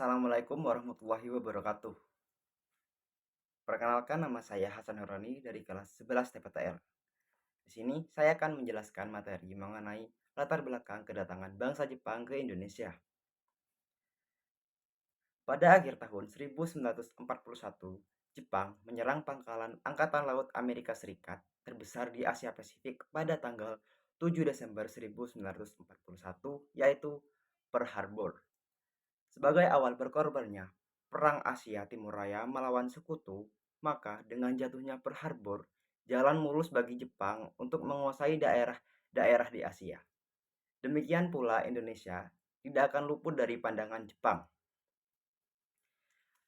Assalamualaikum warahmatullahi wabarakatuh. Perkenalkan, nama saya Hasan Nurani dari kelas 11 TPTL. Di sini saya akan menjelaskan materi mengenai latar belakang kedatangan bangsa Jepang ke Indonesia. Pada akhir tahun 1941, Jepang menyerang pangkalan Angkatan Laut Amerika Serikat terbesar di Asia Pasifik pada tanggal 7 Desember 1941, yaitu Pearl Harbor. Sebagai awal berkorbannya Perang Asia Timur Raya melawan Sekutu, maka dengan jatuhnya Pearl Harbor, jalan mulus bagi Jepang untuk menguasai daerah-daerah di Asia. Demikian pula Indonesia tidak akan luput dari pandangan Jepang.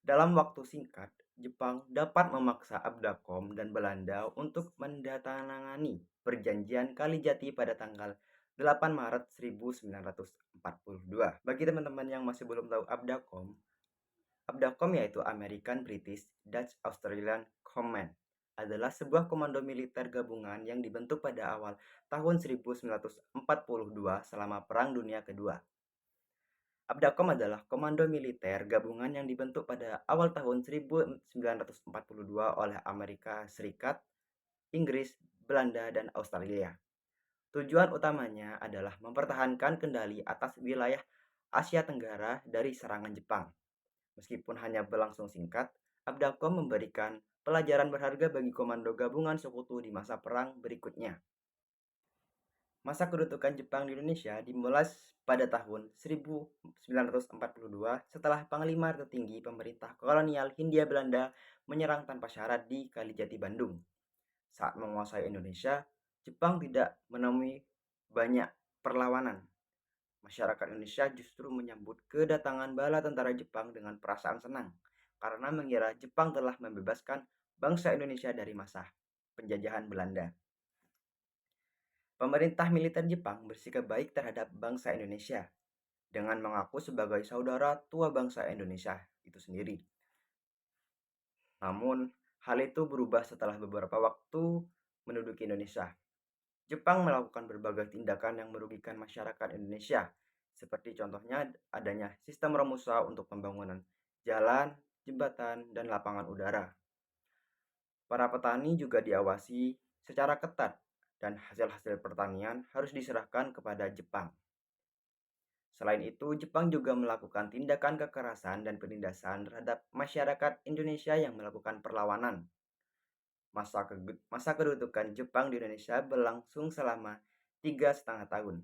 Dalam waktu singkat, Jepang dapat memaksa Abdakom dan Belanda untuk mendatangani perjanjian Kalijati pada tanggal 8 Maret 1942. Bagi teman-teman yang masih belum tahu Abdakom, Abdacom yaitu American British Dutch Australian Command adalah sebuah komando militer gabungan yang dibentuk pada awal tahun 1942 selama Perang Dunia Kedua. Abdacom adalah komando militer gabungan yang dibentuk pada awal tahun 1942 oleh Amerika Serikat, Inggris, Belanda, dan Australia. Tujuan utamanya adalah mempertahankan kendali atas wilayah Asia Tenggara dari serangan Jepang. Meskipun hanya berlangsung singkat, Abdacom memberikan pelajaran berharga bagi komando gabungan sekutu di masa perang berikutnya. Masa kedudukan Jepang di Indonesia dimulai pada tahun 1942 setelah Panglima tertinggi pemerintah kolonial Hindia Belanda menyerang tanpa syarat di Kalijati, Bandung. Saat menguasai Indonesia, Jepang tidak menemui banyak perlawanan. Masyarakat Indonesia justru menyambut kedatangan bala tentara Jepang dengan perasaan senang karena mengira Jepang telah membebaskan bangsa Indonesia dari masa penjajahan Belanda. Pemerintah militer Jepang bersikap baik terhadap bangsa Indonesia dengan mengaku sebagai saudara tua bangsa Indonesia itu sendiri. Namun, hal itu berubah setelah beberapa waktu menduduki Indonesia. Jepang melakukan berbagai tindakan yang merugikan masyarakat Indonesia, seperti contohnya adanya sistem Romusa untuk pembangunan jalan, jembatan, dan lapangan udara. Para petani juga diawasi secara ketat dan hasil-hasil pertanian harus diserahkan kepada Jepang. Selain itu, Jepang juga melakukan tindakan kekerasan dan penindasan terhadap masyarakat Indonesia yang melakukan perlawanan. Masa kedudukan Jepang di Indonesia berlangsung selama 3,5 tahun.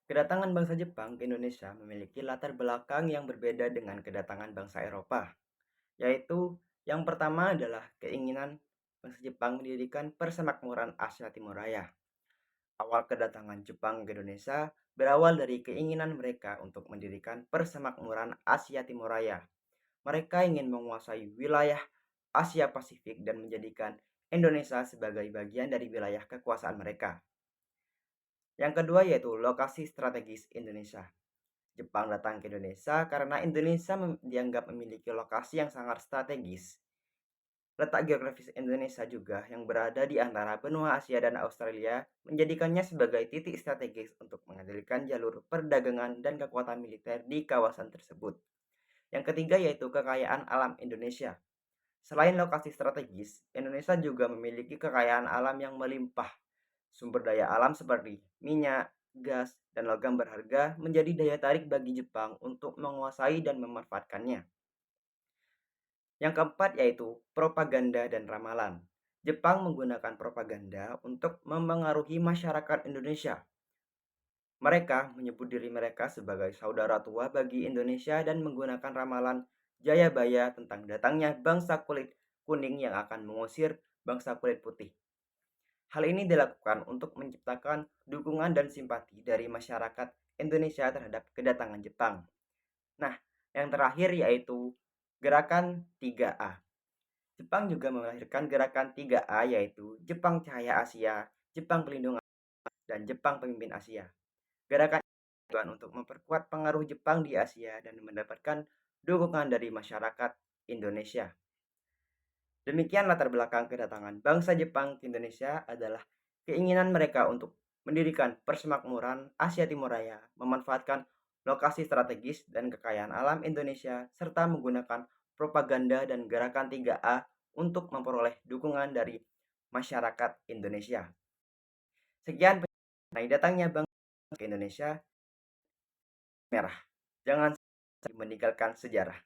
Kedatangan bangsa Jepang ke Indonesia memiliki latar belakang yang berbeda dengan kedatangan bangsa Eropa, yaitu yang pertama adalah keinginan bangsa Jepang mendirikan persemakmuran Asia Timur Raya. Awal kedatangan Jepang ke Indonesia berawal dari keinginan mereka untuk mendirikan persemakmuran Asia Timur Raya. Mereka ingin menguasai wilayah Asia Pasifik dan menjadikan Indonesia sebagai bagian dari wilayah kekuasaan mereka. Yang kedua yaitu lokasi strategis Indonesia. Jepang datang ke Indonesia karena Indonesia dianggap memiliki lokasi yang sangat strategis. Letak geografis Indonesia juga yang berada di antara benua Asia dan Australia menjadikannya sebagai titik strategis untuk mengendalikan jalur perdagangan dan kekuatan militer di kawasan tersebut. Yang ketiga yaitu kekayaan alam Indonesia. Selain lokasi strategis, Indonesia juga memiliki kekayaan alam yang melimpah. Sumber daya alam seperti minyak, gas, dan logam berharga menjadi daya tarik bagi Jepang untuk menguasai dan memanfaatkannya. Yang keempat yaitu propaganda dan ramalan. Jepang menggunakan propaganda untuk mempengaruhi masyarakat Indonesia. Mereka menyebut diri mereka sebagai saudara tua bagi Indonesia dan menggunakan ramalan Jayabaya tentang datangnya bangsa kulit kuning yang akan mengusir bangsa kulit putih. Hal ini dilakukan untuk menciptakan dukungan dan simpati dari masyarakat Indonesia terhadap kedatangan Jepang. Nah, yang terakhir yaitu gerakan 3A. Jepang juga melahirkan gerakan 3A yaitu Jepang Cahaya Asia, Jepang Pelindung dan Jepang Pemimpin Asia. Gerakan tujuan untuk memperkuat pengaruh Jepang di Asia dan mendapatkan dukungan dari masyarakat Indonesia. Demikian latar belakang kedatangan bangsa Jepang ke Indonesia adalah keinginan mereka untuk mendirikan persemakmuran Asia Timur Raya, memanfaatkan lokasi strategis dan kekayaan alam Indonesia, serta menggunakan propaganda dan gerakan 3A untuk memperoleh dukungan dari masyarakat Indonesia. Sekian mengenai datangnya Bang ke Indonesia merah. Jangan meninggalkan sejarah.